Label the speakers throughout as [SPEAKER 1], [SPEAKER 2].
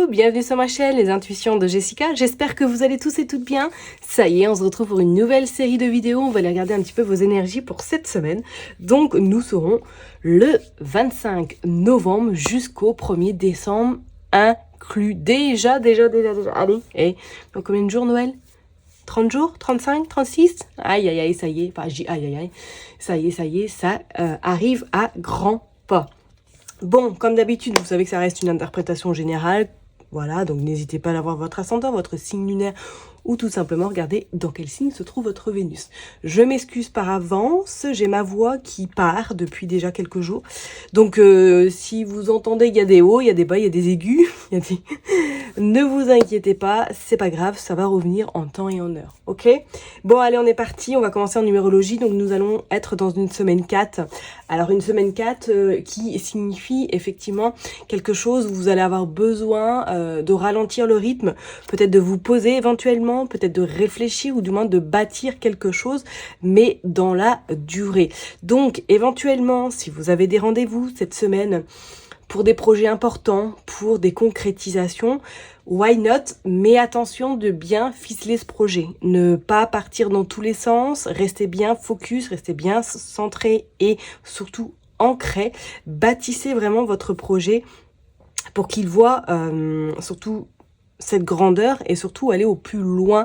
[SPEAKER 1] bienvenue sur ma chaîne Les Intuitions de Jessica. J'espère que vous allez tous et toutes bien. Ça y est, on se retrouve pour une nouvelle série de vidéos. On va aller regarder un petit peu vos énergies pour cette semaine. Donc nous serons le 25 novembre jusqu'au 1er décembre inclus. Déjà. Allez, et dans combien de jours Noël? 30 jours, 35, 36. Aïe, ça y est. Enfin, je dis aïe. Ça y est, ça arrive à grands pas. Bon, comme d'habitude, vous savez que ça reste une interprétation générale. Voilà, donc n'hésitez pas à avoir votre ascendant, votre signe lunaire ou tout simplement regarder dans quel signe se trouve votre Vénus. Je m'excuse par avance, j'ai ma voix qui part depuis déjà quelques jours. Donc si vous entendez, il y a des hauts, il y a des bas, il y a des aigus, ne vous inquiétez pas, c'est pas grave, ça va revenir en temps et en heure, ok? Bon, allez, on est parti, on va commencer en numérologie, donc nous allons être dans une semaine 4. Alors une semaine 4 qui signifie effectivement quelque chose où vous allez avoir besoin de ralentir le rythme, peut-être de vous poser éventuellement, peut-être de réfléchir ou du moins de bâtir quelque chose, mais dans la durée. Donc éventuellement, si vous avez des rendez-vous cette semaine pour des projets importants, pour des concrétisations, why not? Mais attention de bien ficeler ce projet. Ne pas partir dans tous les sens, restez bien focus, restez bien centré et surtout ancré. Bâtissez vraiment votre projet pour qu'il voit surtout cette grandeur et surtout aller au plus loin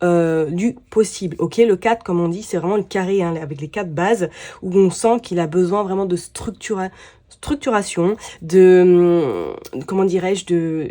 [SPEAKER 1] du possible. Ok, le 4, comme on dit, c'est vraiment le carré hein, avec les 4 bases où on sent qu'il a besoin vraiment de structuration, de comment dirais-je,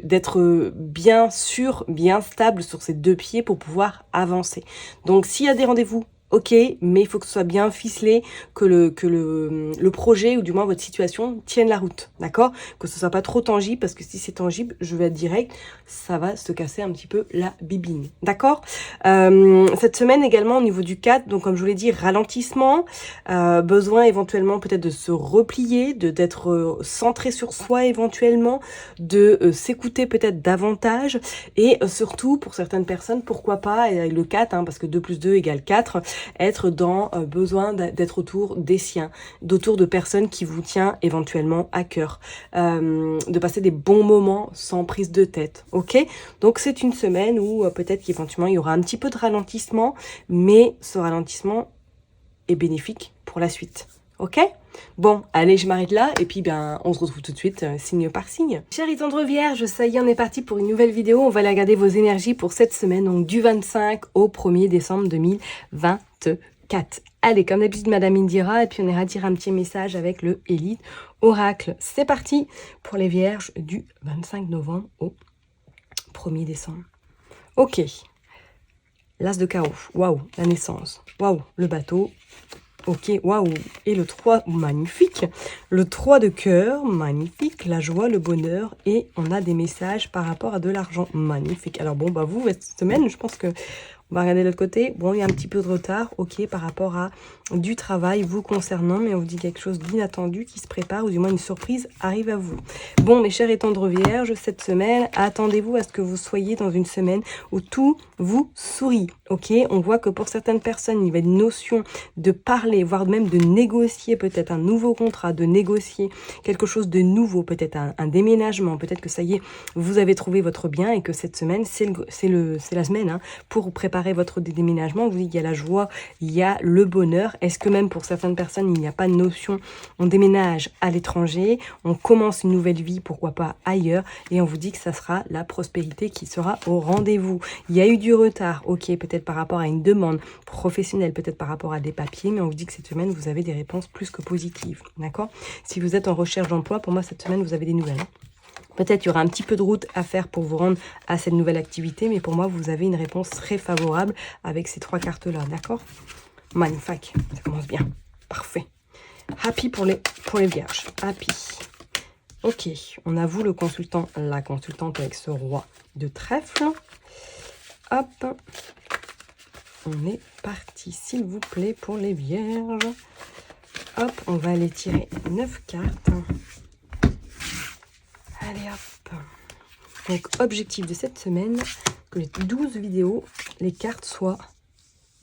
[SPEAKER 1] d'être bien sûr, bien stable sur ses 2 pieds pour pouvoir avancer. Donc s'il y a des rendez-vous, ok, mais il faut que ce soit bien ficelé, que le projet ou du moins votre situation tienne la route, d'accord? Que ce soit pas trop tangible, parce que si c'est tangible, je vais être direct, ça va se casser un petit peu la bibine, d'accord? Cette semaine également au niveau du 4, donc comme je vous l'ai dit, ralentissement, besoin éventuellement peut-être de se replier, d'être centré sur soi éventuellement, de s'écouter peut-être davantage, et surtout pour certaines personnes, pourquoi pas, et le 4, hein, parce que 2 plus 2 égale 4, être dans besoin d'être autour des siens, d'autour de personnes qui vous tient éventuellement à cœur, de passer des bons moments sans prise de tête, ok? Donc c'est une semaine où peut-être qu'éventuellement il y aura un petit peu de ralentissement, mais ce ralentissement est bénéfique pour la suite, ok? Bon, allez, je m'arrête là et puis on se retrouve tout de suite signe par signe. Chers tendre vierge, ça y est, on est parti pour une nouvelle vidéo. On va aller regarder vos énergies pour cette semaine, donc du 25 au 1er décembre 2024. Allez, comme d'habitude, Madame Indira, et puis on ira dire un petit message avec le Élite Oracle. C'est parti pour les vierges du 25 novembre au 1er décembre. Ok, l'as de carreau, waouh, la naissance, waouh, le bateau. Ok, waouh. Et le 3, magnifique. Le 3 de cœur, magnifique. La joie, le bonheur. Et on a des messages par rapport à de l'argent. Magnifique. Alors bon, vous, cette semaine, je pense que on va regarder de l'autre côté. Bon, il y a un petit peu de retard, ok, par rapport à du travail vous concernant, mais on vous dit quelque chose d'inattendu qui se prépare, ou du moins une surprise arrive à vous. Bon, mes chers et tendres vierges, cette semaine, attendez-vous à ce que vous soyez dans une semaine où tout vous sourit, ok? On voit que pour certaines personnes, il y a une notion de parler, voire même de négocier peut-être un nouveau contrat, de négocier quelque chose de nouveau, peut-être un déménagement, peut-être que ça y est, vous avez trouvé votre bien et que cette semaine, c'est la semaine hein, pour préparer votre déménagement. Vous dites qu'il y a la joie, il y a le bonheur. Est-ce que même pour certaines personnes, il n'y a pas de notion, on déménage à l'étranger, on commence une nouvelle vie, pourquoi pas ailleurs, et on vous dit que ça sera la prospérité qui sera au rendez-vous. Il y a eu du retard, ok, peut-être par rapport à une demande professionnelle, peut-être par rapport à des papiers, mais on vous dit que cette semaine, vous avez des réponses plus que positives, d'accord? Si vous êtes en recherche d'emploi, pour moi, cette semaine, vous avez des nouvelles. Peut-être qu'il y aura un petit peu de route à faire pour vous rendre à cette nouvelle activité, mais pour moi, vous avez une réponse très favorable avec ces 3 cartes-là, d'accord? Magnifique, ça commence bien. Parfait. Happy pour les vierges. Happy. Ok, on a vous le consultant, la consultante avec ce roi de trèfle. Hop. On est parti, s'il vous plaît, pour les vierges. Hop, on va aller tirer 9 cartes. Allez hop. Donc objectif de cette semaine, que les 12 vidéos, les cartes soient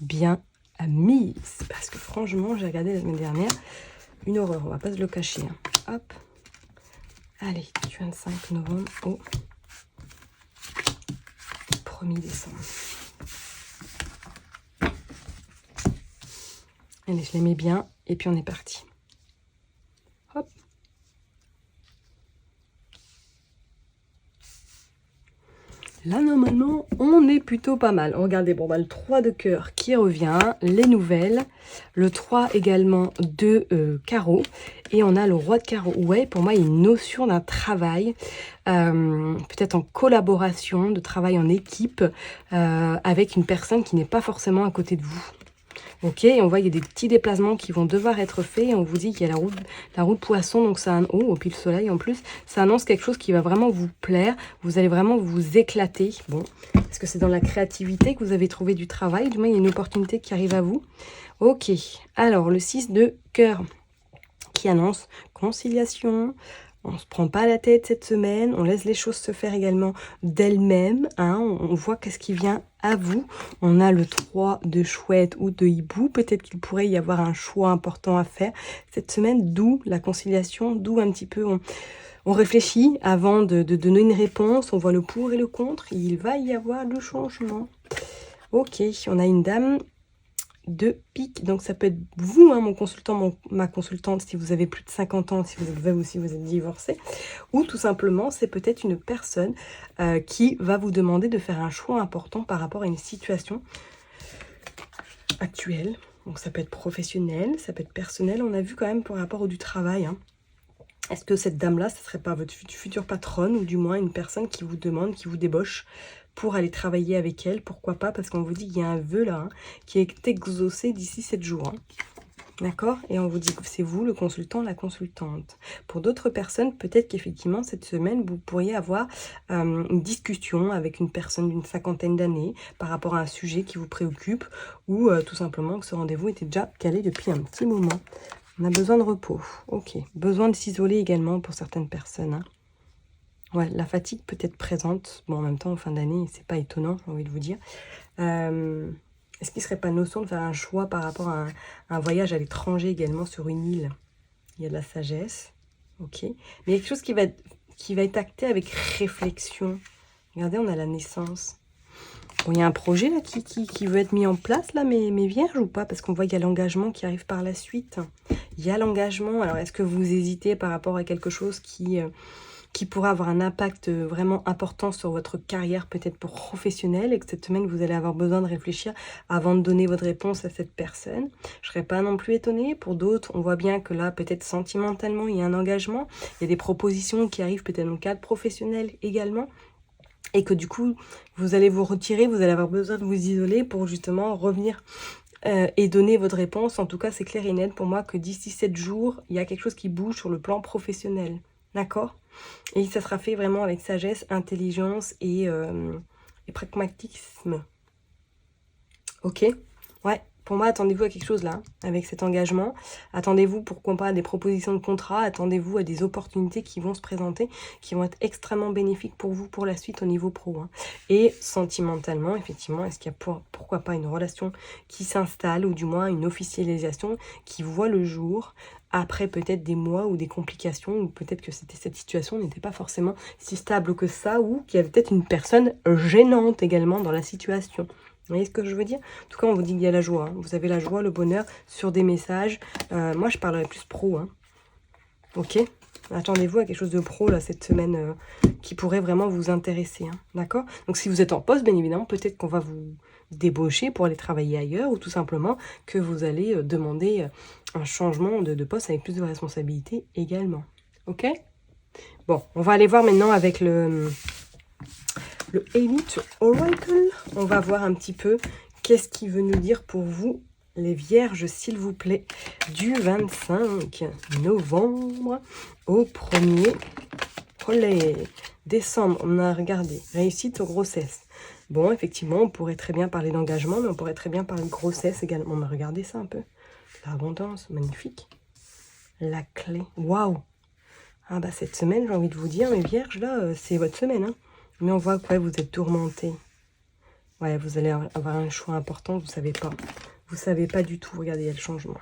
[SPEAKER 1] bien mises. Parce que franchement, j'ai regardé la semaine dernière, une horreur, on va pas se le cacher. Hein. Hop. Allez, du 25 novembre au 1er décembre. Allez, je les mets bien et puis on est parti. Hop. Là, normalement, on est plutôt pas mal. Regardez, bon, bah, le 3 de cœur qui revient, les nouvelles, le 3 également de carreau, et on a le roi de carreau. Ouais, pour moi, il y a une notion d'un travail, peut-être en collaboration, de travail en équipe, avec une personne qui n'est pas forcément à côté de vous. Ok, et on voit qu'il y a des petits déplacements qui vont devoir être faits. Et on vous dit qu'il y a la roue de poisson, donc ça, oh, et puis le soleil en plus, ça annonce quelque chose qui va vraiment vous plaire. Vous allez vraiment vous éclater. Bon, est-ce que c'est dans la créativité que vous avez trouvé du travail? Du moins, il y a une opportunité qui arrive à vous. Ok, alors le 6 de cœur qui annonce conciliation. On ne se prend pas la tête cette semaine, on laisse les choses se faire également d'elles-mêmes, hein, on voit qu'est-ce qui vient à vous. On a le 3 de chouette ou de hibou, peut-être qu'il pourrait y avoir un choix important à faire cette semaine, d'où la conciliation, d'où un petit peu on réfléchit avant de donner une réponse, on voit le pour et le contre, il va y avoir le changement. Ok, on a une dame de pique, donc ça peut être vous, hein, mon consultant, ma consultante, si vous avez plus de 50 ans, si vous êtes veuve ou si vous êtes divorcé, ou tout simplement c'est peut-être une personne qui va vous demander de faire un choix important par rapport à une situation actuelle. Donc ça peut être professionnel, ça peut être personnel, on a vu quand même par rapport au du travail, hein. Est-ce que cette dame-là, ce serait pas votre future patronne, ou du moins une personne qui vous demande, qui vous débauche pour aller travailler avec elle? Pourquoi pas? Parce qu'on vous dit qu'il y a un vœu là, hein, qui est exaucé d'ici 7 jours. Hein. D'accord? Et on vous dit que c'est vous, le consultant, la consultante. Pour d'autres personnes, peut-être qu'effectivement, cette semaine, vous pourriez avoir une discussion avec une personne d'une 50aine d'années par rapport à un sujet qui vous préoccupe, ou tout simplement que ce rendez-vous était déjà calé depuis un petit moment. On a besoin de repos. Ok. Besoin de s'isoler également pour certaines personnes. Hein. Ouais, la fatigue peut être présente. Bon, en même temps, en fin d'année, c'est pas étonnant, j'ai envie de vous dire. Est-ce qu'il ne serait pas notion de faire un choix par rapport à un voyage à l'étranger également sur une île? Il y a de la sagesse. Ok. Mais il y a quelque chose qui va être acté avec réflexion. Regardez, on a la naissance. Bon, il y a un projet là qui veut être mis en place, là, mais vierge ou pas? Parce qu'on voit qu'il y a l'engagement qui arrive par la suite. Il y a l'engagement. Alors, est-ce que vous hésitez par rapport à quelque chose qui pourra avoir un impact vraiment important sur votre carrière, peut-être professionnelle, et que cette semaine, vous allez avoir besoin de réfléchir avant de donner votre réponse à cette personne? Je ne serais pas non plus étonnée. Pour d'autres, on voit bien que là, peut-être sentimentalement, il y a un engagement. Il y a des propositions qui arrivent peut-être dans le cadre professionnel également. Et que du coup, vous allez vous retirer, vous allez avoir besoin de vous isoler pour justement revenir et donner votre réponse. En tout cas, c'est clair et net pour moi que d'ici 7 jours, il y a quelque chose qui bouge sur le plan professionnel. D'accord? Et ça sera fait vraiment avec sagesse, intelligence et pragmatisme. Ok? Ouais. Pour moi, attendez-vous à quelque chose là, avec cet engagement. Attendez-vous, pourquoi pas, à des propositions de contrat. Attendez-vous à des opportunités qui vont se présenter, qui vont être extrêmement bénéfiques pour vous pour la suite au niveau pro. Hein. Et sentimentalement, effectivement, est-ce qu'il y a pourquoi pas une relation qui s'installe, ou du moins une officialisation qui voit le jour après peut-être des mois ou des complications, ou peut-être que cette situation n'était pas forcément si stable que ça, ou qu'il y avait peut-être une personne gênante également dans la situation. Vous voyez ce que je veux dire? En tout cas, on vous dit qu'il y a la joie. Hein. Vous avez la joie, le bonheur sur des messages. Moi, je parlerai plus pro. Hein. Ok? Attendez-vous à quelque chose de pro là cette semaine qui pourrait vraiment vous intéresser. Hein. D'accord? Donc, si vous êtes en poste, bien évidemment, peut-être qu'on va vous débaucher pour aller travailler ailleurs, ou tout simplement que vous allez demander un changement de poste avec plus de responsabilités également. Ok? Bon, on va aller voir maintenant avec le Elite Oracle. On va voir un petit peu qu'est-ce qu'il veut nous dire pour vous, les vierges, s'il vous plaît, du 25 novembre au 1er décemre. On a regardé réussite aux grossesses. Bon, effectivement, on pourrait très bien parler d'engagement, mais on pourrait très bien parler de grossesse également. On va regarder ça un peu. L'abondance, magnifique. La clé, waouh! Ah bah cette semaine, j'ai envie de vous dire, mes vierges, là, c'est votre semaine, hein. Mais on voit que ouais, vous êtes tourmentés. Ouais, vous allez avoir un choix important, vous ne savez pas. Vous ne savez pas du tout. Regardez, il y a le changement.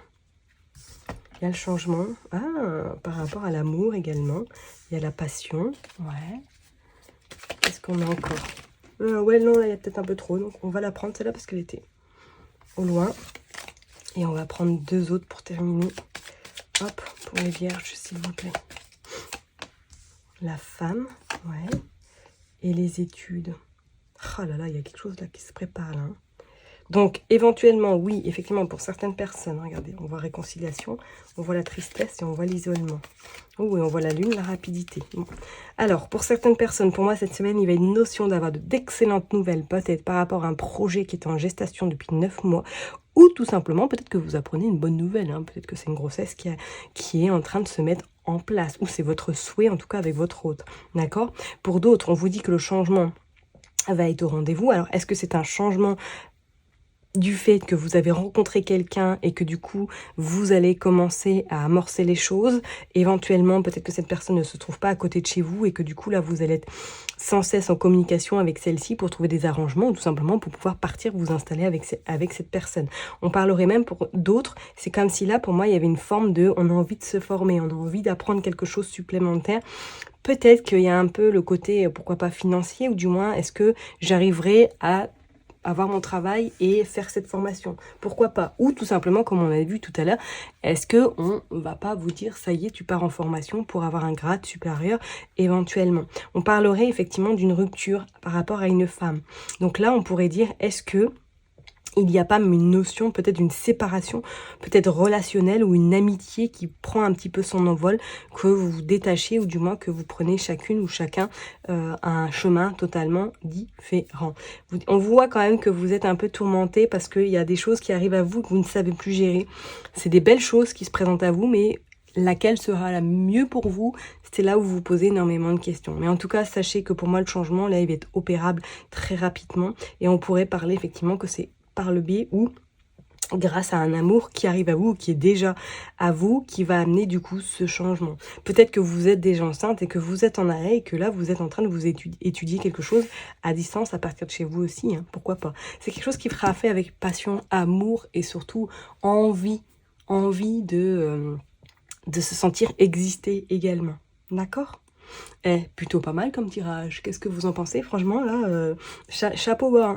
[SPEAKER 1] Il y a le changement. Ah, par rapport à l'amour également. Il y a la passion. Ouais. Qu'est-ce qu'on a encore? Ouais, non, là, il y a peut-être un peu trop. Donc, on va la prendre, celle-là, parce qu'elle était au loin. Et on va prendre 2 autres pour terminer. Hop, pour les vierges, s'il vous plaît. La femme, ouais. Et les études. Oh là là, il y a quelque chose là qui se prépare, là. Donc, éventuellement, oui, effectivement, pour certaines personnes, regardez, on voit réconciliation, on voit la tristesse et on voit l'isolement. Oh, et on voit la lune, la rapidité. Bon. Alors, pour certaines personnes, pour moi, cette semaine, il y a une notion d'avoir d'excellentes nouvelles, peut-être par rapport à un projet qui est en gestation depuis 9 mois, ou tout simplement, peut-être que vous apprenez une bonne nouvelle, hein, peut-être que c'est une grossesse qui est en train de se mettre en place, ou c'est votre souhait, en tout cas avec votre hôte, d'accord? Pour d'autres, on vous dit que le changement va être au rendez-vous. Alors, est-ce que c'est un changement du fait que vous avez rencontré quelqu'un et que du coup, vous allez commencer à amorcer les choses? Éventuellement, peut-être que cette personne ne se trouve pas à côté de chez vous et que du coup, là, vous allez être sans cesse en communication avec celle-ci pour trouver des arrangements ou tout simplement pour pouvoir partir vous installer avec cette personne. On parlerait même pour d'autres, c'est comme si là, pour moi, il y avait une forme de on a envie de se former, on a envie d'apprendre quelque chose supplémentaire. Peut-être qu'il y a un peu le côté, pourquoi pas financier, ou du moins, est-ce que j'arriverai à avoir mon travail et faire cette formation? Pourquoi pas? Ou tout simplement, comme on a vu tout à l'heure, est-ce qu'on va pas vous dire, ça y est, tu pars en formation pour avoir un grade supérieur éventuellement? On parlerait effectivement d'une rupture par rapport à une femme. Donc là, on pourrait dire, est-ce que il n'y a pas une notion peut-être d'une séparation, peut-être relationnelle ou une amitié qui prend un petit peu son envol, que vous vous détachez ou du moins que vous prenez chacune ou chacun un chemin totalement différent. On voit quand même que vous êtes un peu tourmenté parce qu'il y a des choses qui arrivent à vous que vous ne savez plus gérer. C'est des belles choses qui se présentent à vous, mais laquelle sera la mieux pour vous? C'est là où vous vous posez énormément de questions. Mais en tout cas, sachez que pour moi, le changement, là, il va être opérable très rapidement. Et on pourrait parler effectivement que c'est par le biais ou grâce à un amour qui arrive à vous, qui est déjà à vous, qui va amener du coup ce changement. Peut-être que vous êtes déjà enceinte et que vous êtes en arrêt et que là vous êtes en train de vous étudier quelque chose à distance à partir de chez vous aussi, hein, pourquoi pas. C'est quelque chose qui sera fait avec passion, amour et surtout envie de se sentir exister également. D'accord? Plutôt pas mal comme tirage. Qu'est-ce que vous en pensez? Franchement, là, chapeau bas.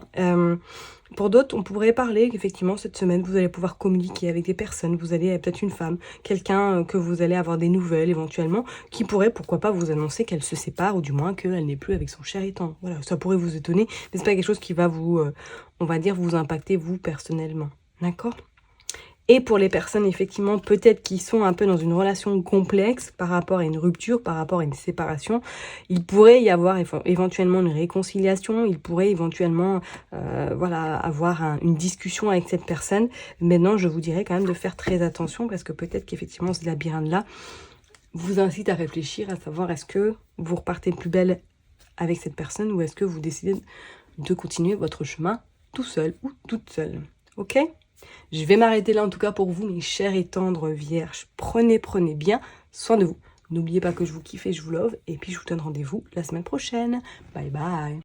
[SPEAKER 1] Pour d'autres, on pourrait parler qu'effectivement, cette semaine, vous allez pouvoir communiquer avec des personnes. Vous allez, peut-être une femme, quelqu'un que vous allez avoir des nouvelles éventuellement, qui pourrait, pourquoi pas, vous annoncer qu'elle se sépare ou du moins qu'elle n'est plus avec son cher étant. Voilà, ça pourrait vous étonner, mais c'est pas quelque chose qui va vous, on va dire, vous impacter vous personnellement. D'accord? Et pour les personnes, effectivement, peut-être qui sont un peu dans une relation complexe par rapport à une rupture, par rapport à une séparation, il pourrait y avoir éventuellement une réconciliation, il pourrait éventuellement voilà, avoir une discussion avec cette personne. Maintenant, je vous dirais quand même de faire très attention parce que peut-être qu'effectivement, ce labyrinthe-là vous incite à réfléchir, à savoir est-ce que vous repartez plus belle avec cette personne ou est-ce que vous décidez de continuer votre chemin tout seul ou toute seule. Ok ? Je vais m'arrêter là en tout cas pour vous, mes chers et tendres vierges. Prenez bien soin de vous. N'oubliez pas que je vous kiffe et je vous love. Et puis je vous donne rendez-vous la semaine prochaine. Bye bye.